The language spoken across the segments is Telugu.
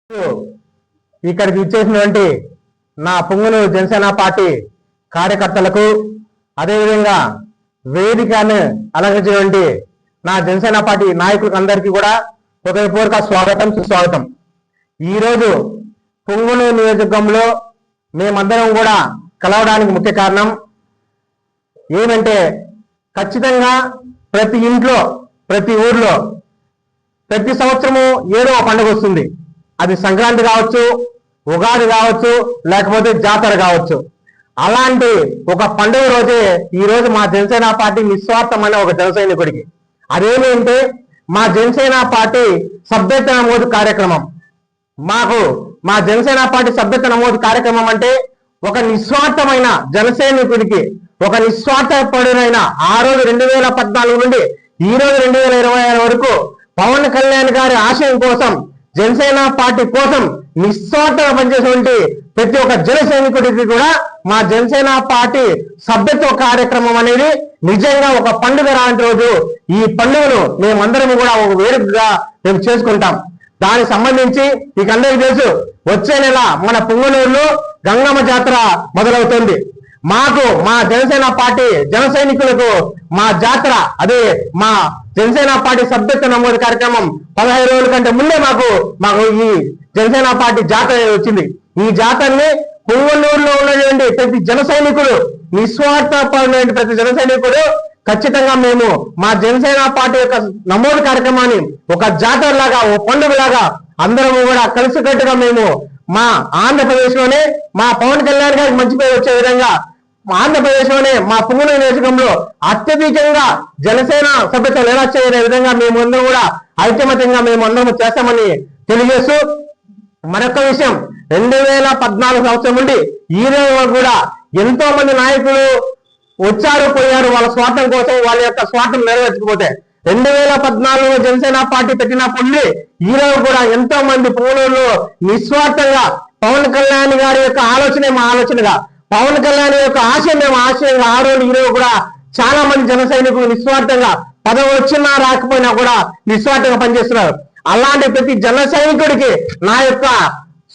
ఇక్కడికి ఇచ్చేసినటువంటి నా పుంగనూరు జనసేన పార్టీ కార్యకర్తలకు, అదేవిధంగా వేదికను అలంకరించినటువంటి నా జనసేన పార్టీ నాయకులకు అందరికీ కూడా హృదయపూర్వక స్వాగతం, సుస్వాగతం. ఈరోజు పుంగనూరు నియోజకవర్గంలో మేమందరం కూడా కలవడానికి ముఖ్య కారణం ఏమంటే, ఖచ్చితంగా ప్రతి ఇంట్లో, ప్రతి ఊర్లో ప్రతి సంవత్సరము ఏదో ఒక పండుగ వస్తుంది. అది సంక్రాంతి కావచ్చు, ఉగాది కావచ్చు, లేకపోతే జాతర కావచ్చు. అలాంటి ఒక పండుగ రోజే ఈ రోజు మా జనసేన పార్టీ నిస్వార్థమైన ఒక జన సైనికుడికి అదేంటంటే మా జనసేన పార్టీ సభ్యత్వ నమోదు కార్యక్రమం. మా జనసేన పార్టీ సభ్యత్వ నమోదు కార్యక్రమం అంటే ఒక నిస్వార్థమైన జనసైనికుడికి, ఒక నిస్వార్థపరుడైన ఆ రోజు 2014 నుండి ఈ రోజు 2026 వరకు పవన్ కళ్యాణ్ గారి ఆశయం కోసం, జనసేన పార్టీ కోసం నిస్వార్థంగా పనిచేసినటువంటి ప్రతి ఒక్క జన సైనికుడికి కూడా మా జనసేన పార్టీ సభ్యత్వ కార్యక్రమం అనేది నిజంగా ఒక పండుగ లాంటి రోజు. ఈ పండుగను మేమందరం కూడా ఒక వేడుకగా మేము చేసుకుంటాం. దానికి సంబంధించి మీకు అందరికీ తెలుసు, వచ్చే నెల మన పుంగనూరులో గంగమ్మ జాతర మొదలవుతుంది. మాకు మా జనసేన పార్టీ జన సైనికులకు మా జాతర, అదే మా జనసేన పార్టీ సభ్యత్వ నమోదు కార్యక్రమం 15 రోజుల కంటే ముందే మాకు ఈ జనసేన పార్టీ జాతర వచ్చింది. ఈ జాతరని పుంగనూరులో ఉన్నటువంటి ప్రతి జన సైనికుడు, నిస్వార్థపరమైన ప్రతి జన సైనికుడు ఖచ్చితంగా మేము మా జనసేన పార్టీ యొక్క నమోదు కార్యక్రమాన్ని ఒక జాతర లాగా, ఓ పండుగ లాగా అందరము కూడా కలిసికట్టుగా మేము మా ఆంధ్రప్రదేశ్ లోనే మా పవన్ కళ్యాణ్ గారికి మంచి పేరు వచ్చే విధంగా, ఆంధ్రప్రదేశ్ లోనే మా పుంగనూరు నియోజకవర్గంలో అత్యధికంగా జనసేన సభ్యత్వం ఎలా చేయనే విధంగా మేమందరం కూడా ఐకమత్యంగా మేమందరం చేస్తామని తెలియజేస్తూ, మరొక విషయం, 2014 సంవత్సరం నుండి ఈ రోజు వరకు కూడా ఎంతో మంది నాయకులు వచ్చారు, పోయారు వాళ్ళ స్వార్థం కోసం, వాళ్ళ యొక్క స్వార్థం నెరవేర్చకపోతే. 2014 జనసేన పార్టీ పెట్టినప్పుడు ఈ రోజు కూడా ఎంతో మంది పుంగనూరులో నిస్వార్థంగా పవన్ కళ్యాణ్ గారి యొక్క ఆలోచనే మా ఆలోచనగా, పవన్ కళ్యాణ్ యొక్క ఆశయం మేము ఆశయంగా ఆ రోజు ఈ రోజు కూడా చాలా మంది జన సైనికులు నిస్వార్థంగా, పదవి వచ్చినా రాకపోయినా కూడా నిస్వార్థంగా పనిచేస్తున్నారు. అలాంటి ప్రతి జన సైనికుడికి నా యొక్క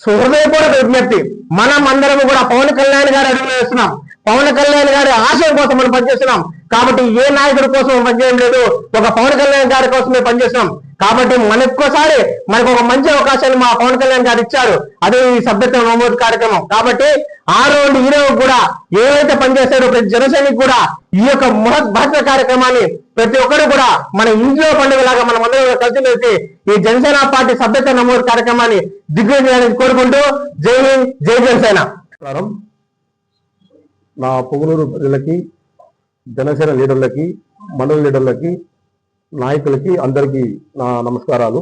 హృదయపూర్వక విజ్ఞప్తి, మనం అందరం కూడా పవన్ కళ్యాణ్ గారు అడుగులు వేస్తున్నాం, పవన్ కళ్యాణ్ గారి ఆశయం కోసం మనం పనిచేస్తున్నాం. కాబట్టి ఏ నాయకుడి కోసం పనిచేయడం లేదు, ఒక పవన్ కళ్యాణ్ గారి కోసమే పనిచేస్తున్నాం. కాబట్టి మనకొకసారి మనకు ఒక మంచి అవకాశాన్ని మా పవన్ కళ్యాణ్ గారు ఇచ్చారు, అదే ఈ సభ్యత్వ నమోదు కార్యక్రమం. కాబట్టి ఆ రోజు ఈ రోజు కూడా ఏవైతే పనిచేస్తారో ప్రతి జనసేనకి కూడా ఈ యొక్క మహత్వ కార్యక్రమాన్ని ప్రతి ఒక్కరు కూడా మన ఇంట్లో పండుగలాగా మనం అందరూ కలిసి మెలిసి ఈ జనసేన పార్టీ సభ్యత్వ నమోదు కార్యక్రమాన్ని దిగ్విజయం చేయాలని కోరుకుంటూ జై హింద్, జై జనసేన. నా పుంగనూరు ప్రజలకి, జనసేన లీడర్లకి, మండల లీడర్లకి, నాయకులకి అందరికీ నా నమస్కారాలు.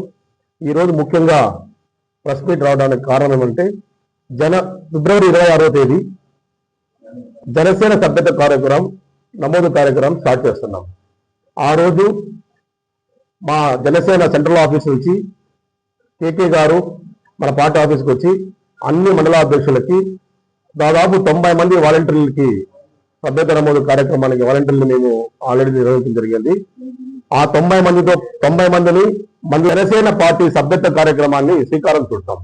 ఈరోజు ముఖ్యంగా ప్రెస్ మీట్ రావడానికి కారణం అంటే ఫిబ్రవరి 26వ తేదీ జనసేన సభ్యత్వ కార్యక్రమం నమోదు కార్యక్రమం స్టార్ట్ చేస్తున్నాం. ఆ రోజు మా జనసేన సెంట్రల్ ఆఫీస్ నుంచి కేకే గారు మన పార్టీ ఆఫీస్కి వచ్చి అన్ని మండలాధ్యక్షులకి దాదాపు 90 మంది వాలంటీర్లకి సభ్యత్వ నమోదు కార్యక్రమానికి వాలంటీర్లు మేము ఆల్రెడీ నిర్వహించడం జరిగింది. ఆ 90 మందిని మన జనసేన పార్టీ సభ్యత్వ కార్యక్రమాన్ని శ్రీకారం చుడతాం.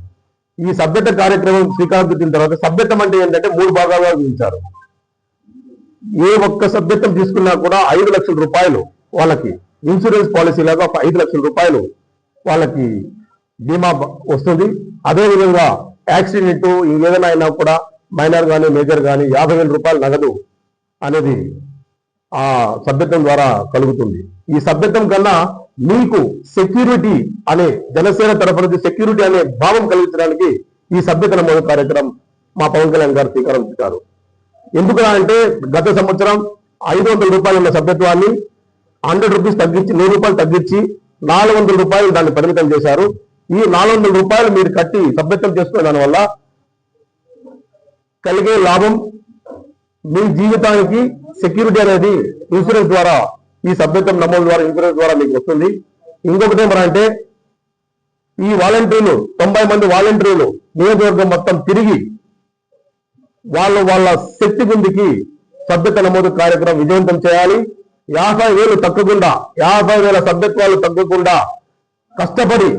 ఈ సభ్యత్వ కార్యక్రమం శ్రీకారం చుట్టిన తర్వాత సభ్యత్వం అంటే ఏంటంటే 3 భాగాలుగా విభజించారు. ఏ ఒక్క సభ్యత్వం తీసుకున్నా కూడా 5 లక్షల రూపాయలు వాళ్ళకి ఇన్సూరెన్స్ పాలసీ లాగా 5 లక్షల రూపాయలు వాళ్ళకి బీమా వస్తుంది. అదేవిధంగా యాక్సిడెంట్ ఏదైనా అయినా కూడా మైనర్ కానీ మేజర్ కానీ 50,000 రూపాయలు నగదు అనేది ఆ సభ్యత్వం ద్వారా కలుగుతుంది. ఈ సభ్యత్వం కన్నా మీకు సెక్యూరిటీ అనే జనసేన తరఫు నుంచి సెక్యూరిటీ అనే భావం కలిగించడానికి ఈ సభ్యత్వ నమోదు కార్యక్రమం మా పవన్ కళ్యాణ్ గారు శ్రీకారం చుట్టారు. ఎందుకు అంటే గత సంవత్సరం 500 రూపాయలు ఉన్న సభ్యత్వాన్ని 100 రూపీస్ తగ్గించి 100 రూపాయలు తగ్గించి 400 రూపాయలు దాన్ని పరిమితం చేశారు. ఈ 400 రూపాయలు మీరు కట్టి సభ్యత్వం చేసుకునే దానివల్ల కలిగే లాభం, మీ జీవితానికి సెక్యూరిటీ అనేది ఇన్సూరెన్స్ ద్వారా, ఈ సభ్యత్వం నమోదు ద్వారా ఇన్సూరెన్స్ ద్వారా మీకు వస్తుంది. ఇంకొకటి ఏమంటే ఈ వాలంటీర్లు 90 మంది వాలంటీర్లు నియోజకవర్గం మొత్తం తిరిగి వాళ్ళ శక్తి గుందికి సభ్యత్వ నమోదు కార్యక్రమం విజయవంతం చేయాలి. 50,000 తగ్గకుండా, 50,000 సభ్యత్వాలు తగ్గకుండా కష్టపడి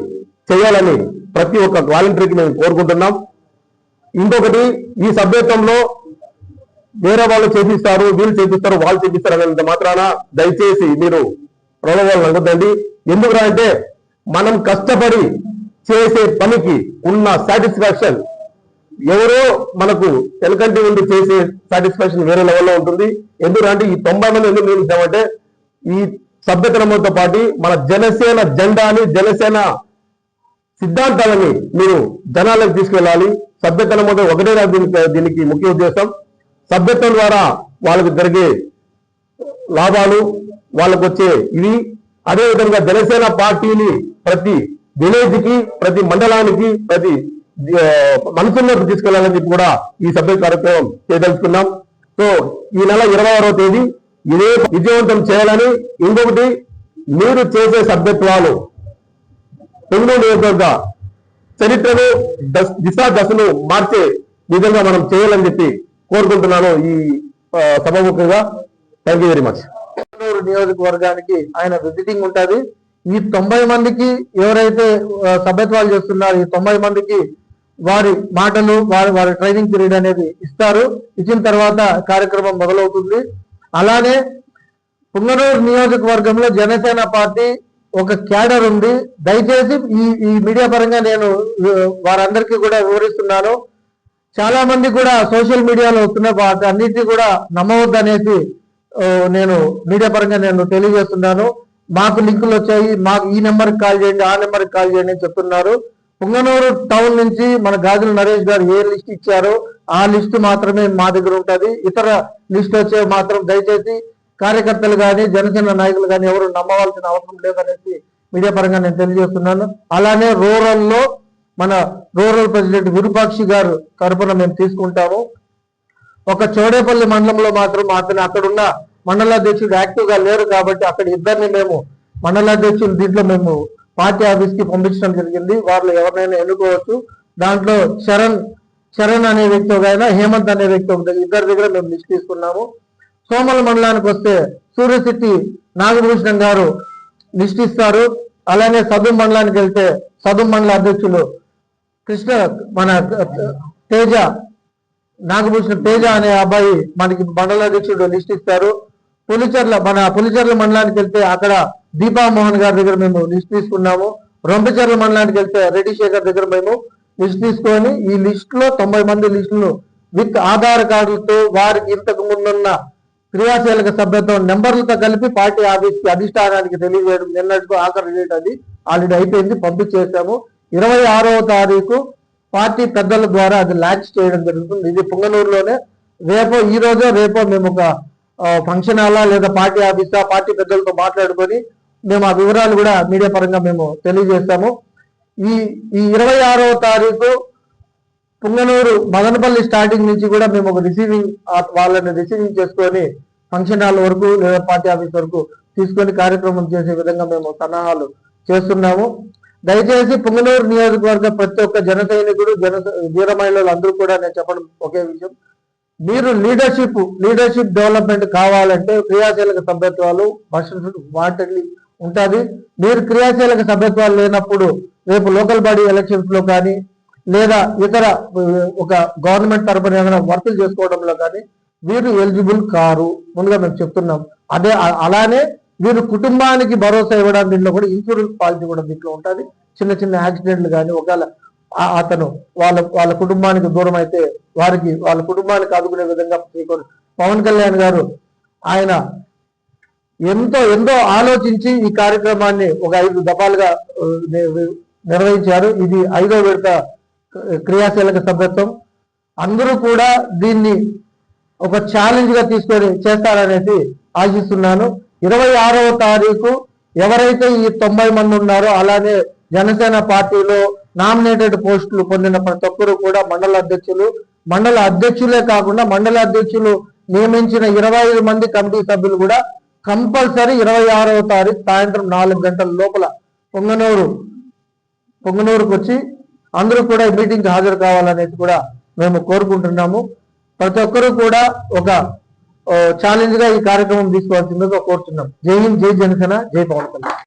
చేయాలని ప్రతి ఒక్క వాలంటీర్కి మేము కోరుకుంటున్నాం. ఇంకొకటి, ఈ సభ్యత్వంలో వేరే వాళ్ళు చేపిస్తారు, వీళ్ళు చేపిస్తారు, వాళ్ళు చేపిస్తారు అనేంత మాత్రాన దయచేసి మీరు ప్రలోభాలు నమ్మొద్దండి. ఎందుకురా అంటే మనం కష్టపడి చేసే పనికి ఉన్న సాటిస్ఫాక్షన్ ఎవరో మనకు వెనకంటి ఉండి చేసే సాటిస్ఫాక్షన్ వేరే లెవెల్లో ఉంటుంది. ఎందుకంటే ఈ 90 మంది ఎందుకు నియమించామంటే ఈ సభ్యత నమోదుతో పాటు మన జనసేన జెండాని, జనసేన సిద్ధాంతాలని మీరు జనాలకు తీసుకెళ్ళాలి. సభ్యత నమోదు ఒకటే దీనికి ముఖ్య ఉద్దేశం. సభ్యత్వం ద్వారా వాళ్ళకు జరిగే లాభాలు, వాళ్ళకు వచ్చే ఇవి, అదేవిధంగా జనసేన పార్టీని ప్రతి విలేజ్ కి, ప్రతి మండలానికి, ప్రతి మనసుల్లోకి తీసుకెళ్లాలని చెప్పి కూడా ఈ సభ్య కార్యక్రమం చేయదలుచుకున్నాం. సో ఈ నెల 26వ తేదీ ఇదే విజయవంతం చేయాలని, ఇంకొకటి మీరు చేసే సభ్యత్వాలు పొంగనూరు నియోజకవర్గ చరిత్రను, దశను మార్చే విధంగా మనం చేయాలని చెప్పి కోరుకుంటున్నాను ఈ సభాముఖంగా. Thank you very much. Punganur నియోజకవర్గానికి ఆయన విజిటింగ్ ఉంటుంది. ఈ 90 మందికి ఎవరైతే సభ్యత్వాలు చేస్తున్నారో ఈ 90 మందికి వారి మాటలు, వారి ట్రైనింగ్ పీరియడ్ అనేది ఇస్తారు. ఇచ్చిన తర్వాత కార్యక్రమం మొదలవుతుంది. అలానే పొంగనూరు నియోజకవర్గంలో జనసేన పార్టీ ఒక క్యాడర్ ఉంది. దయచేసి ఈ మీడియా పరంగా నేను వారందరికీ కూడా వివరిస్తున్నాను. చాలా మంది కూడా సోషల్ మీడియాలో వస్తున్న వాటి అన్నిటినీ కూడా నమ్మవద్దనేసి నేను మీడియా పరంగా నేను తెలియజేస్తున్నాను. మాకు లింకులు వచ్చాయి, మాకు ఈ నెంబర్కి కాల్ చేయండి, ఆ నెంబర్కి కాల్ చేయండి అని చెప్తున్నారు. పొంగనూరు టౌన్ నుంచి మన గాజుల నరేష్ గారు ఏ లిస్ట్ ఇచ్చారో ఆ లిస్టు మాత్రమే మా దగ్గర ఉంటుంది. ఇతర లిస్ట్ వచ్చే మాత్రం దయచేసి కార్యకర్తలు కానీ, జనసేన నాయకులు కానీ ఎవరు నమ్మవలసిన అవసరం లేదనేసి మీడియా పరంగా నేను తెలియజేస్తున్నాను. అలానే రూరల్లో మన రూరల్ ప్రెసిడెంట్ విరూపాక్షి గారు తరపున మేము తీసుకుంటాము. ఒక చోడేపల్లి మండలంలో మాత్రం అక్కడున్న మండలాధ్యక్షుడు యాక్టివ్ గా లేరు కాబట్టి అక్కడ ఇద్దరిని మేము మండలాధ్యక్షులు దీంట్లో మేము పార్టీ ఆఫీస్ కి పంపించడం జరిగింది. వాళ్ళు ఎవరినైనా ఎన్నుకోవచ్చు. దాంట్లో చరణ్ అనే వ్యక్తి ఒక ఆయన, హేమంత్ అనే వ్యక్తి ఒక ఇద్దరి దగ్గర మేము లిస్ట్ తీసుకున్నాము. సోమల మండలానికి వస్తే సూర్యశెట్టి నాగభూషణం గారు లిస్ట్ ఇస్తారు. అలానే సదుం మండలానికి వెళ్తే సదుం మండల అధ్యక్షులు మన తేజ నాగభూషణం తేజ అనే అబ్బాయి మనకి మండలాధ్యక్షుడు లిస్ట్ ఇస్తారు. పులిచెర్ల మండలానికి వెళ్తే అక్కడ దీపామోహన్ గారి దగ్గర మేము లిస్ట్ తీసుకున్నాము. రొంపిచెర్ల మండలానికి వెళ్తే రెడ్డి శేఖర్ దగ్గర మేము లిస్ట్ తీసుకొని ఈ లిస్ట్ లో 90 మంది లిస్టులను విత్ ఆధార్ కార్డులతో వారికి ఇంతకు ముందున్న క్రియాశీలక సభ్యత్వం నెంబర్లతో కలిపి పార్టీ ఆఫీస్ కి అధిష్టానానికి తెలియజేయడం నిన్నటికు ఆఖరి డేట్ అది ఆల్రెడీ అయిపోయింది, పంపించేసాము. 26వ తారీఖు పార్టీ పెద్దల ద్వారా అది లాంచ్ చేయడం జరుగుతుంది. ఇది పొంగనూరులోనే. ఈ రోజో రేపో మేము ఒక ఫంక్షన్ హాలా లేదా పార్టీ ఆఫీసా పార్టీ పెద్దలతో మాట్లాడుకొని మేము ఆ వివరాలు కూడా మీడియా పరంగా మేము తెలియజేస్తాము. ఈ 26వ తారీఖు పొంగనూరు మదనపల్లి స్టార్టింగ్ నుంచి కూడా మేము ఒక వాళ్ళని రిసీవింగ్ చేసుకొని ఫంక్షన్ హాల్ వరకు లేదా పార్టీ ఆఫీస్ వరకు తీసుకొని కార్యక్రమం చేసే విధంగా మేము సన్నాహాలు చేస్తున్నాము. దయచేసి పొంగనూరు నియోజకవర్గ ప్రతి ఒక్క జన సైనికుడు, వీర మహిళలు అందరూ కూడా నేను చెప్పడం ఒకే విషయం, మీరు లీడర్షిప్ డెవలప్మెంట్ కావాలంటే క్రియాశీలక సభ్యత్వాలు వాటిని ఉంటుంది. మీరు క్రియాశీలక సభ్యత్వాలు లేనప్పుడు రేపు లోకల్ బాడీ ఎలక్షన్స్ లో కానీ లేదా ఇతర ఒక గవర్నమెంట్ తరపున ఏదైనా వర్కులు చేసుకోవడంలో కానీ వీరు ఎలిజిబుల్ కారు. ముందుగా మేము చెప్తున్నాం. అలానే వీరు కుటుంబానికి భరోసా ఇవ్వడానికి దీంట్లో కూడా ఇన్సూరెన్స్ పాలసీ కూడా దీంట్లో ఉంటుంది. చిన్న యాక్సిడెంట్లు కానీ ఒకవేళ అతను వాళ్ళ కుటుంబానికి దూరం అయితే వాళ్ళ కుటుంబానికి ఆదుకునే విధంగా పవన్ కళ్యాణ్ గారు ఆయన ఎంతో ఆలోచించి ఈ కార్యక్రమాన్ని ఒక 5 దఫాలుగా నిర్వహించారు. ఇది 5వ విడత క్రియాశీలక సభ్యత్వం. అందరూ కూడా దీన్ని ఒక ఛాలెంజ్ గా తీసుకొని చేస్తారనేసి ఆశిస్తున్నాను. 26వ తారీఖు ఎవరైతే ఈ 90 మంది ఉన్నారో అలానే జనసేన పార్టీలో నామినేటెడ్ పోస్టులు పొందిన ప్రతి ఒక్కరు కూడా మండల అధ్యక్షులే కాకుండా మండల అధ్యక్షులు నియమించిన 25 మంది కమిటీ సభ్యులు కూడా కంపల్సరీ 26వ తారీఖు సాయంత్రం 4 గంటల లోపల పొంగనూరుకు వచ్చి అందరూ కూడా ఈ మీటింగ్ కి హాజరు కావాలనేది కూడా మేము కోరుకుంటున్నాము. ప్రతి ఒక్కరూ కూడా ఒక ఛాలెంజ్ గా ఈ కార్యక్రమం తీసుకోవాల్సిందిగా కోరుతున్నాం. జై హింద్, జై జనసేన, జై పవన్ కళ్యాణ్.